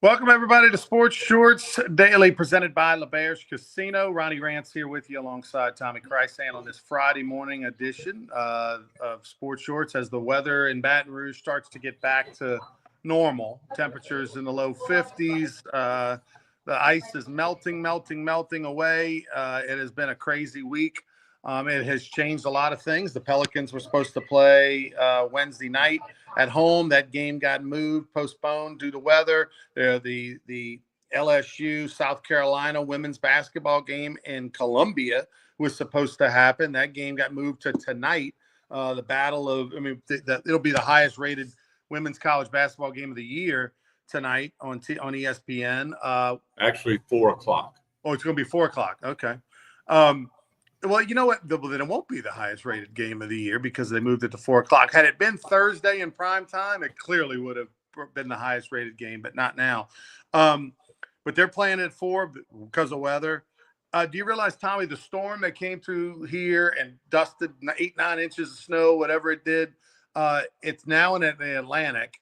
Welcome, everybody, to Sports Shorts Daily, presented by LeBear's Casino. Ronnie Rance here with you alongside Tommy Chrysan on this Friday morning edition of Sports Shorts as the weather in Baton Rouge starts to get back to normal. Temperatures in the low 50s. The ice is melting away. It has been a crazy week. It has changed a lot of things. The Pelicans were supposed to play Wednesday night at home. That game got moved, postponed due to weather. The LSU South Carolina women's basketball game in Columbia was supposed to happen. That game got moved to tonight. The battle of, it'll be the highest rated women's college basketball game of the year tonight on ESPN. Actually, 4:00. Oh, it's going to be 4:00. Okay. Well, you know what? Then it won't be the highest rated game of the year because they moved it to 4:00. Had it been Thursday in prime time, it clearly would have been the highest rated game, but not now. But they're playing at 4 because of weather. Do you realize, Tommy, the storm that came through here and dusted 8-9 inches of snow, whatever it did, it's now in the Atlantic,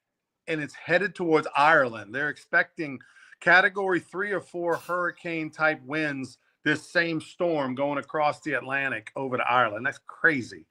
and it's headed towards Ireland. They're expecting Category 3 or 4 hurricane-type winds, this same storm going across the Atlantic over to Ireland. That's crazy.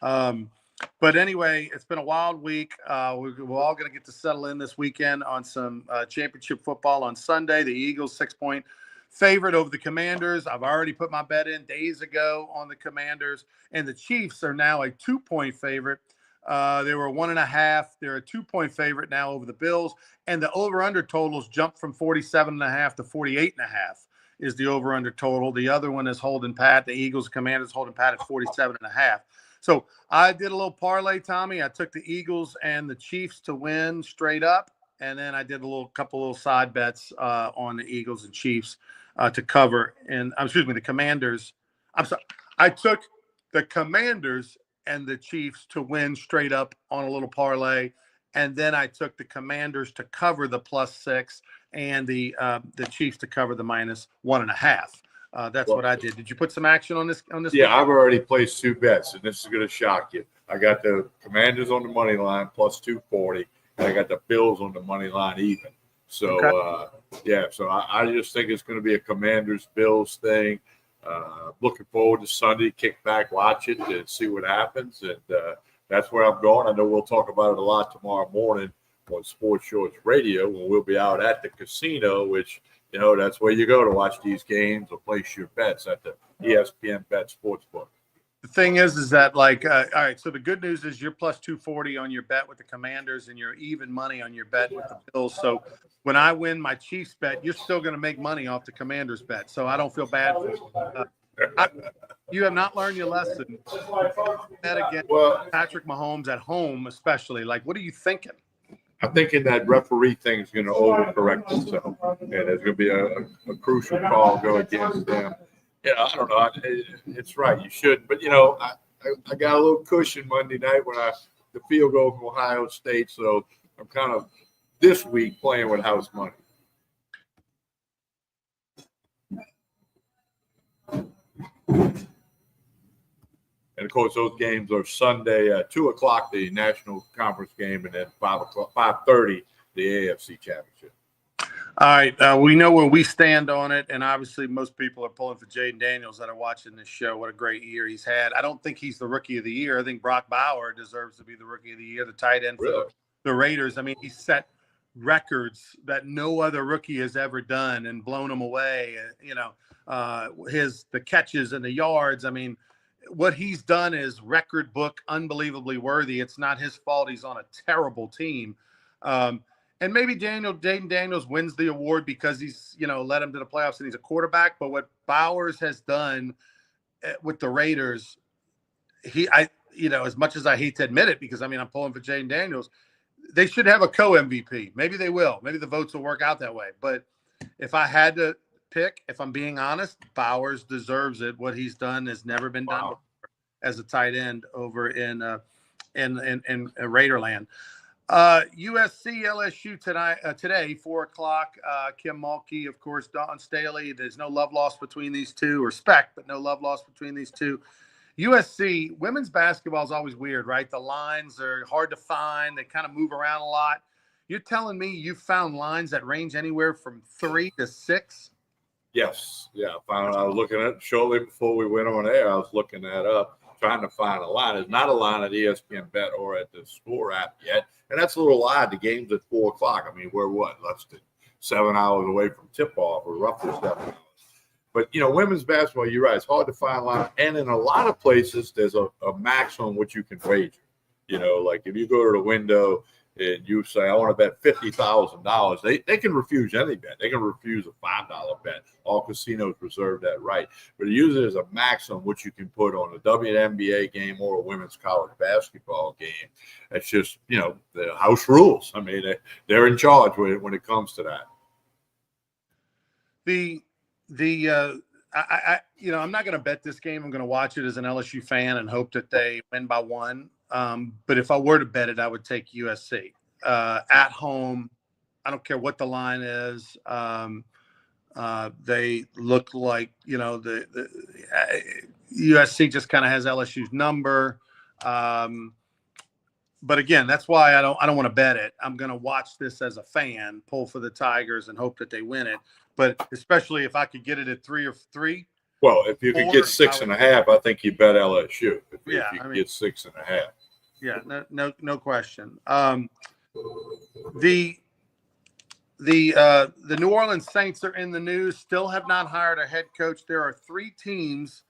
But anyway, it's been a wild week. We're all going to get to settle in this weekend on some championship football on Sunday. The Eagles 6-point favorite over the Commanders. I've already put my bet in days ago on the Commanders, and the Chiefs are now a 2-point favorite. They were 1.5. They're a 2-point favorite now over the Bills, and the over/under totals jumped from 47.5 to 48.5 is the over/under total. The other one is holding pat. The Eagles Commanders holding pat at 47.5. So I did a little parlay, Tommy. I took the Eagles and the Chiefs to win straight up, and then I did a couple little side bets on the Eagles and Chiefs to cover. And the Commanders. I'm sorry, I took the Commanders and the Chiefs to win straight up on a little parlay, and then I took the Commanders to cover the +6 and the Chiefs to cover the -1.5. That's what I did. Did you put some action on this? Yeah, I've already placed 2 bets, and this is going to shock you. I got the Commanders on the money line +240, and I got the Bills on the money line even. So, okay. So I just think it's going to be a Commanders-Bills thing. Looking forward to Sunday, kick back, watch it, and see what happens. And that's where I'm going. I know we'll talk about it a lot tomorrow morning on Sports Shorts Radio when we'll be out at the casino, which, that's where you go to watch these games or place your bets at the ESPN Bet Sportsbook. The thing is that, all right, so the good news is you're +240 on your bet with the Commanders and you're even money on your bet with the Bills. So when I win my Chiefs bet, you're still going to make money off the Commanders bet. So I don't feel bad for you. You have not learned your lesson. Bet against Patrick Mahomes at home, especially. What are you thinking? I'm thinking that referee thing is going to overcorrect itself, and there's going to be a crucial call go against them. I don't know. It's right. You shouldn't. But, I got a little cushion Monday night when the field goal from Ohio State. So I'm kind of this week playing with house money. And, of course, those games are Sunday at 2:00, the National Conference game, and then 5:30, the AFC Championship. All right. We know where we stand on it, and obviously most people are pulling for Jaden Daniels that are watching this show. What a great year he's had. I don't think he's the Rookie of the Year. I think Brock Bauer deserves to be the Rookie of the Year, the tight end for the Raiders. I mean, he set records that no other rookie has ever done and blown them away. The catches and the yards. I mean, what he's done is record book, unbelievably worthy. It's not his fault. He's on a terrible team. And maybe Jaden Daniels wins the award because he's, led him to the playoffs and he's a quarterback. But what Bowers has done with the Raiders, as much as I hate to admit it, because I'm pulling for Jaden Daniels, they should have a co-MVP. Maybe they will. Maybe the votes will work out that way. But if I had to pick, if I'm being honest, Bowers deserves it. What he's done has never been done before as a tight end over in Raiderland. USC LSU today 4:00. Kim Mulkey, of course, Don Staley. There's no love lost between these two. Respect, but no love lost between these two. USC women's basketball is always weird, right? The lines are hard to find. They kind of move around a lot. You're telling me you found lines that range anywhere from 3 to 6? Yes. Yeah. I was looking at shortly before we went on air. I was looking that up, trying to find a line. There's not a line at ESPN Bet or at the Score app yet. And that's a little odd. The game's at 4 o'clock. I mean, we're what? Less than 7 hours away from tip off, or roughly 7 hours. But, women's basketball, you're right. It's hard to find a line. And in a lot of places, there's a maximum which you can wager. Like if you go to the window and you say, I want to bet $50,000, they can refuse any bet. They can refuse a $5 bet. All casinos reserve that right. But usually there's a maximum which you can put on a WNBA game or a women's college basketball game. It's just, the house rules. I mean, they're in charge when it comes to that. I'm not going to bet this game. I'm going to watch it as an LSU fan and hope that they win by 1. But if I were to bet it, I would take USC at home. I don't care what the line is. They look like, the USC just kind of has LSU's number. But again, that's why I don't want to bet it. I'm going to watch this as a fan, pull for the Tigers and hope that they win it. But especially if I could get it at 3 or 3. Well, if you could get 6.5, I think you bet LSU. If you get 6.5. Yeah, no question. The New Orleans Saints are in the news. Still have not hired a head coach. There are 3 teams,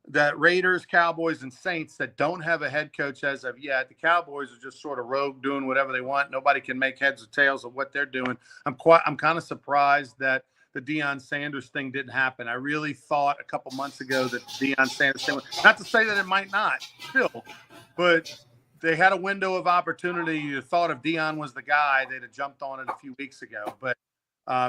that Raiders, Cowboys, and Saints, that don't have a head coach as of yet. The Cowboys are just sort of rogue, doing whatever they want. Nobody can make heads or tails of what they're doing. I'm kind of surprised that the Deion Sanders thing didn't happen. I really thought a couple months ago that Deion Sanders thing, not to say that it might not still, but they had a window of opportunity. You thought if Deion was the guy, they'd have jumped on it a few weeks ago. But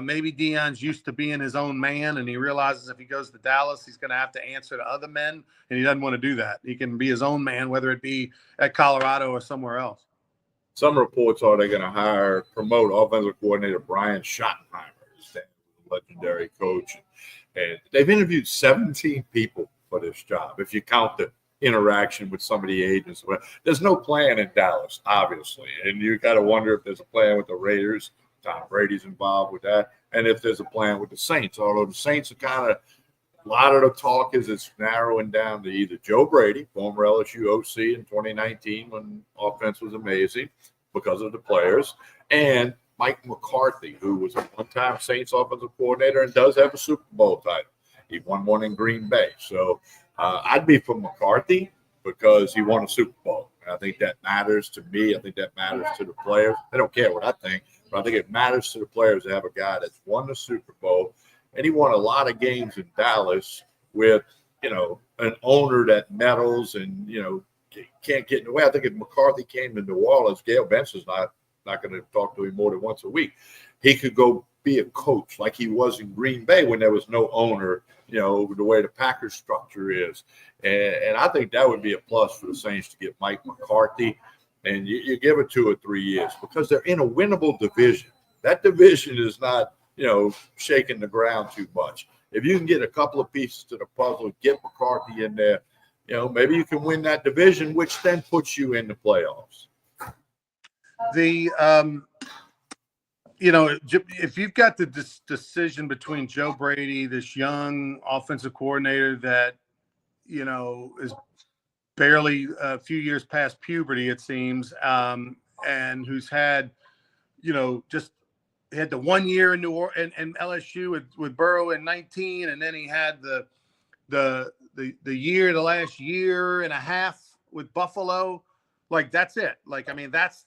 maybe Deion's used to being his own man, and he realizes if he goes to Dallas, he's going to have to answer to other men, and he doesn't want to do that. He can be his own man, whether it be at Colorado or somewhere else. Some reports are they're going to promote offensive coordinator Brian Schottenheimer, legendary coach, and they've interviewed 17 people for this job. If you count the interaction with some of the agents, there's no plan in Dallas, obviously, and you got to wonder if there's a plan with the Raiders. Tom Brady's involved with that, and if there's a plan with the Saints. Although the Saints are kind of, a lot of the talk is it's narrowing down to either Joe Brady, former LSU OC in 2019 when offense was amazing because of the players, and Mike McCarthy, who was a one-time Saints offensive coordinator and does have a Super Bowl title. He won one in Green Bay. So I'd be for McCarthy because he won a Super Bowl. And I think that matters to me. I think that matters to the players. I don't care what I think, but I think it matters to the players to have a guy that's won the Super Bowl. And he won a lot of games in Dallas with, an owner that meddles and, can't get in the way. I think if McCarthy came to New Orleans, Gail Benson's not going to talk to him more than once a week. He could go be a coach like he was in Green Bay when there was no owner, the way the Packers structure is. And I think that would be a plus for the Saints to get Mike McCarthy. And you give it 2 or 3 years because they're in a winnable division. That division is not, shaking the ground too much. If you can get a couple of pieces to the puzzle, get McCarthy in there, maybe you can win that division, which then puts you in the playoffs. If you've got the decision between Joe Brady, this young offensive coordinator that, is barely a few years past puberty, it seems, and who's had, just had the 1 year in New Orleans and LSU with Burrow in 19, and then he had the last year and a half with Buffalo. Like, that's it. Like, I mean, that's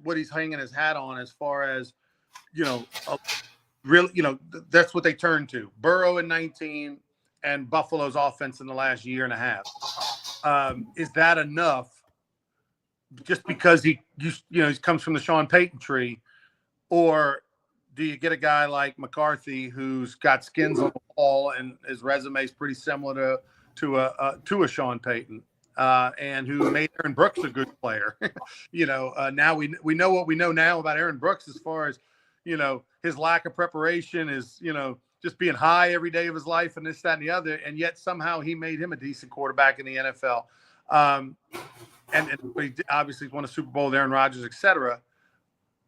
what he's hanging his hat on as far as, that's what they turn to. Burrow in 19 and Buffalo's offense in the last year and a half. Is that enough just because he comes from the Sean Payton tree? Or do you get a guy like McCarthy who's got skins on the wall and his resume is pretty similar to a Sean Payton? And who made Aaron Brooks a good player. Now we know what we know now about Aaron Brooks as far as, his lack of preparation is, just being high every day of his life and this, that, and the other. And yet somehow he made him a decent quarterback in the NFL. And he obviously won a Super Bowl with Aaron Rodgers, et cetera.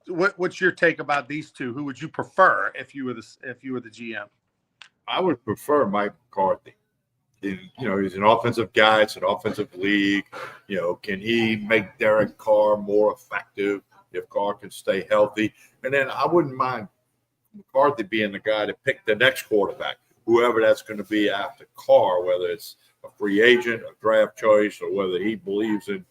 what's your take about these two? Who would you prefer if you were the GM? I would prefer Mike McCarthy. He's an offensive guy. It's an offensive league. Can he make Derek Carr more effective if Carr can stay healthy? And then I wouldn't mind McCarthy being the guy to pick the next quarterback, whoever that's going to be after Carr, whether it's a free agent, a draft choice, or whether he believes in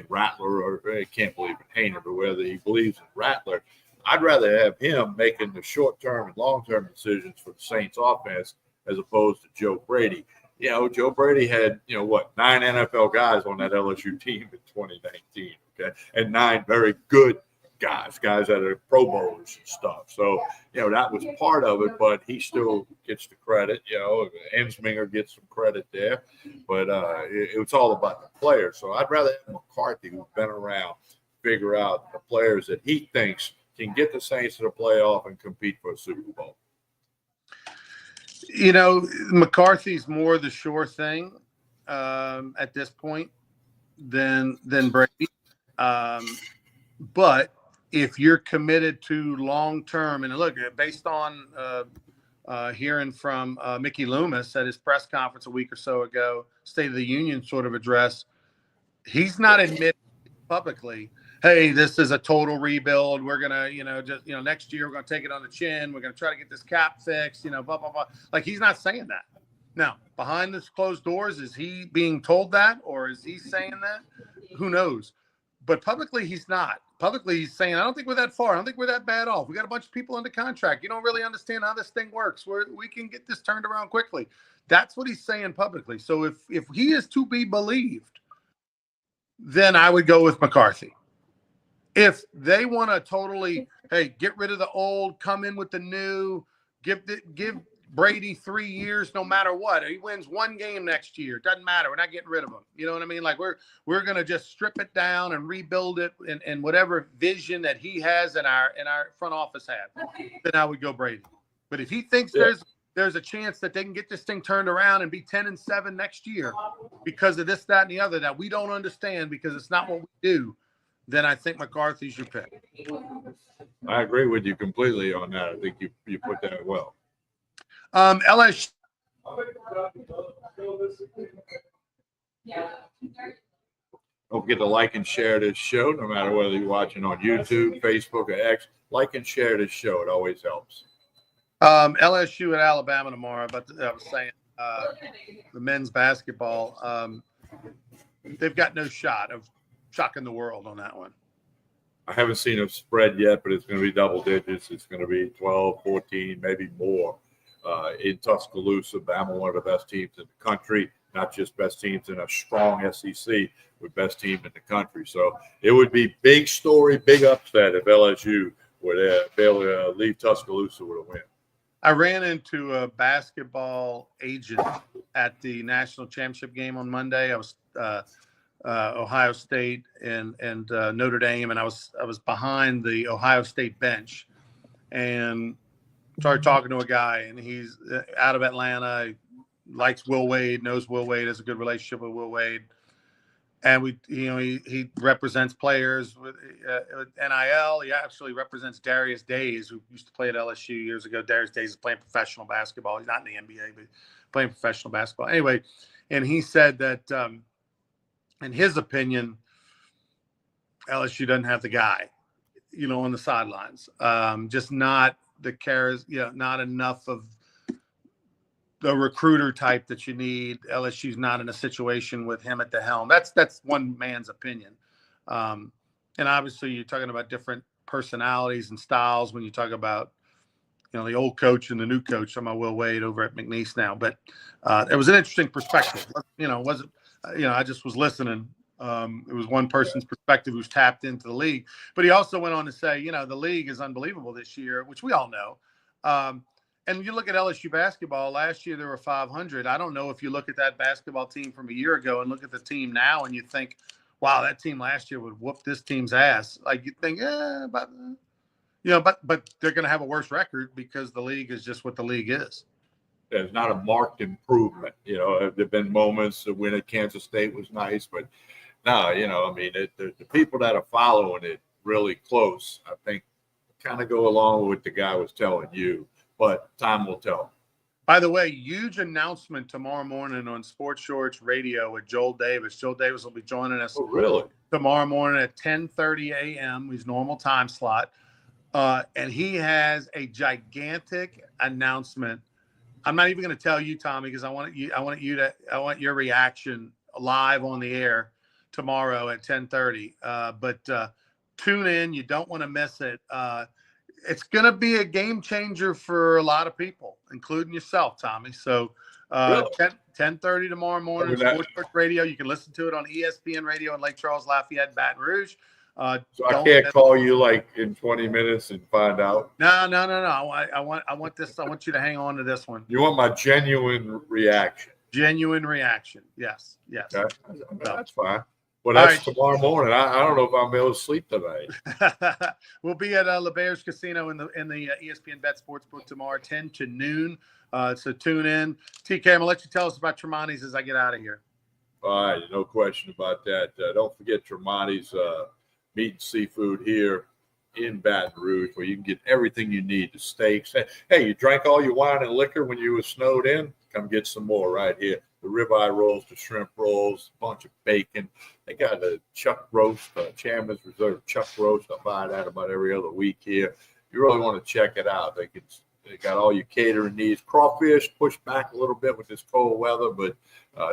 Rattler, or he can't believe in Hayner, but whether he believes in Rattler. I'd rather have him making the short-term and long-term decisions for the Saints offense as opposed to Joe Brady. Joe Brady had, 9 NFL guys on that LSU team in 2019, okay, and 9 very good guys that are Pro Bowlers and stuff. So, that was part of it, but he still gets the credit. Ensminger gets some credit there, but it's all about the players. So I'd rather have McCarthy, who's been around, figure out the players that he thinks can get the Saints to the playoff and compete for a Super Bowl. McCarthy's more the sure thing at this point than Brady. But if you're committed to long term, and look, based on hearing from Mickey Loomis at his press conference a week or so ago, State of the Union sort of address, he's not admitting publicly, hey, this is a total rebuild. We're gonna, next year we're gonna take it on the chin. We're gonna try to get this cap fixed. Blah blah blah. Like, he's not saying that. Now, behind this closed doors, is he being told that, or is he saying that? Who knows? But publicly, he's not. Publicly, he's saying, I don't think we're that far. I don't think we're that bad off. We got a bunch of people under contract. You don't really understand how this thing works. We can get this turned around quickly. That's what he's saying publicly. So if he is to be believed, then I would go with McCarthy. If they want to totally, hey, get rid of the old, come in with the new, give Brady 3 years no matter what. He wins one game next year. Doesn't matter. We're not getting rid of him. You know what I mean? Like, we're going to just strip it down and rebuild it in whatever vision that he has and our front office have. Then I would go Brady. But if he thinks there's a chance that they can get this thing turned around and be 10-7 next year because of this, that, and the other that we don't understand because it's not what we do, then I think McCarthy's your pick. I agree with you completely on that. I think you put that well. LSU. Don't forget to like and share this show, no matter whether you're watching on YouTube, Facebook, or X. Like and share this show. It always helps. LSU at Alabama tomorrow. But I was saying the men's basketball, they've got no shot of shocking the world on that one. I haven't seen a spread yet, but it's going to be double digits. It's going to be 12, 14, maybe more. In Tuscaloosa, Bama, one of the best teams in the country, not just best teams in a strong SEC, but best team in the country. So it would be big story, big upset if LSU would be able to leave Tuscaloosa with a win. I ran into a basketball agent at the national championship game on Monday. I was Ohio State and Notre Dame, and I was behind the Ohio State bench, and started talking to a guy, and he's out of Atlanta. He likes Will Wade, knows Will Wade, has a good relationship with Will Wade, and he represents players with NIL. He actually represents Darius Days, who used to play at LSU years ago. Darius Days is playing professional basketball. He's not in the NBA, but playing professional basketball anyway. And he said that, in his opinion, LSU doesn't have the guy, on the sidelines. Just not the cares, not enough of the recruiter type that you need. LSU's not in a situation with him at the helm. That's one man's opinion. And obviously you're talking about different personalities and styles when you talk about, the old coach and the new coach. I'm Will Wade over at McNeese now, but it was an interesting perspective. I just was listening. It was one person's perspective who's tapped into the league, but he also went on to say, the league is unbelievable this year, which we all know. And you look at LSU basketball, last year they were 500. I don't know if you look at that basketball team from a year ago and look at the team now and you think, wow, that team last year would whoop this team's ass. Like, you think, but they're going to have a worse record because the league is just what the league is. There's not a marked improvement. There have been moments when at Kansas State was nice, but no, the people that are following it really close, I think kind of go along with what the guy was telling you, but time will tell. By the way, huge announcement tomorrow morning on Sports Shorts Radio with Joel Davis. Joel Davis will be joining us tomorrow morning at 10:30 a.m. His normal time slot. And he has a gigantic announcement. I'm not even going to tell you, Tommy, because I want your reaction live on the air tomorrow at 10:30. But tune in. You don't want to miss it. It's going to be a game changer for a lot of people, including yourself, Tommy. So 10:30 tomorrow morning, Sports Radio. You can listen to it on ESPN Radio in Lake Charles, Lafayette, Baton Rouge. So I can't call you like in 20 minutes and find out. No. I want this. I want you to hang on to this one. You want my genuine reaction? Genuine reaction. Yes. Okay. That's fine. Well, that's tomorrow morning. I don't know if I'm able to sleep tonight. We'll be at LeBear's Casino in the ESPN Bet Sportsbook tomorrow, 10 to noon. So tune in. TK, I'm going to let you tell us about Tremonti's as I get out of here. All right. No question about that. Don't forget Tremonti's meat and seafood here in Baton Rouge, where you can get everything you need, the steaks. Hey, you drank all your wine and liquor when you were snowed in? Come get some more right here. The ribeye rolls, the shrimp rolls, a bunch of bacon. They got a chuck roast, Chairman's Reserve chuck roast. I buy that about every other week here. You really want to check it out. They got all your catering needs. Crawfish pushed back a little bit with this cold weather, but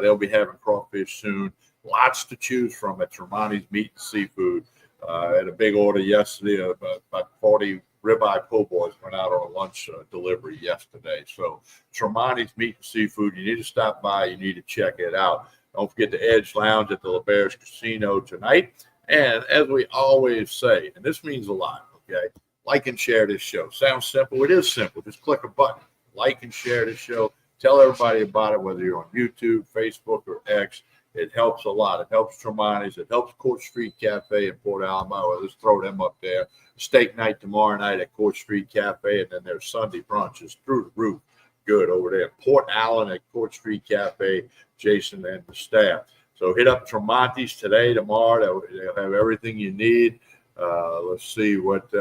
they'll be having crawfish soon. Lots to choose from at Tremonti's Meat and Seafood. I had a big order yesterday. About 40 ribeye po' boys went out on a lunch delivery yesterday. So Tremonti's Meat and Seafood, you need to stop by. You need to check it out. Don't forget the Edge Lounge at the LeBear's Casino tonight. And as we always say, and this means a lot, okay, like and share this show. Sounds simple. It is simple. Just click a button. Like and share this show. Tell everybody about it, whether you're on YouTube, Facebook, or X. It helps a lot. It helps Tremonti's. It helps Court Street Cafe in Port Alamo. Let's throw them up there. Steak night tomorrow night at Court Street Cafe, and then their Sunday brunch is through the roof. Good over there. Port Allen at Court Street Cafe, Jason and the staff. So hit up Tremonti's today, tomorrow. They'll have everything you need. Let's see what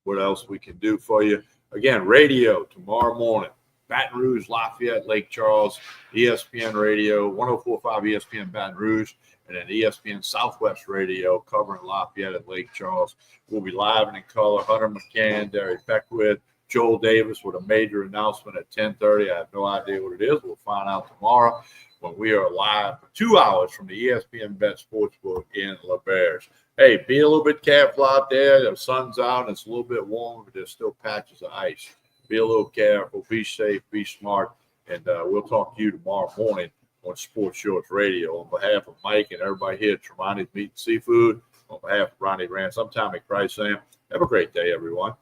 else we can do for you. Again, radio tomorrow morning. Baton Rouge, Lafayette, Lake Charles, ESPN Radio, 104.5 ESPN Baton Rouge, and then ESPN Southwest Radio covering Lafayette and Lake Charles. We'll be live and in color. Hunter McCann, Derek Beckwith, Joel Davis with a major announcement at 10:30. I have no idea what it is. We'll find out tomorrow when we are live for 2 hours from the ESPN Bet Sportsbook in LeBear's. Hey, be a little bit careful out there. The sun's out and it's a little bit warm, but there's still patches of ice. Be a little careful, be safe, be smart, and we'll talk to you tomorrow morning on Sports Shorts Radio. On behalf of Mike and everybody here at Tremonti's Meat and Seafood, on behalf of Ronnie Rance, I'm Tommy Christ saying, have a great day, everyone.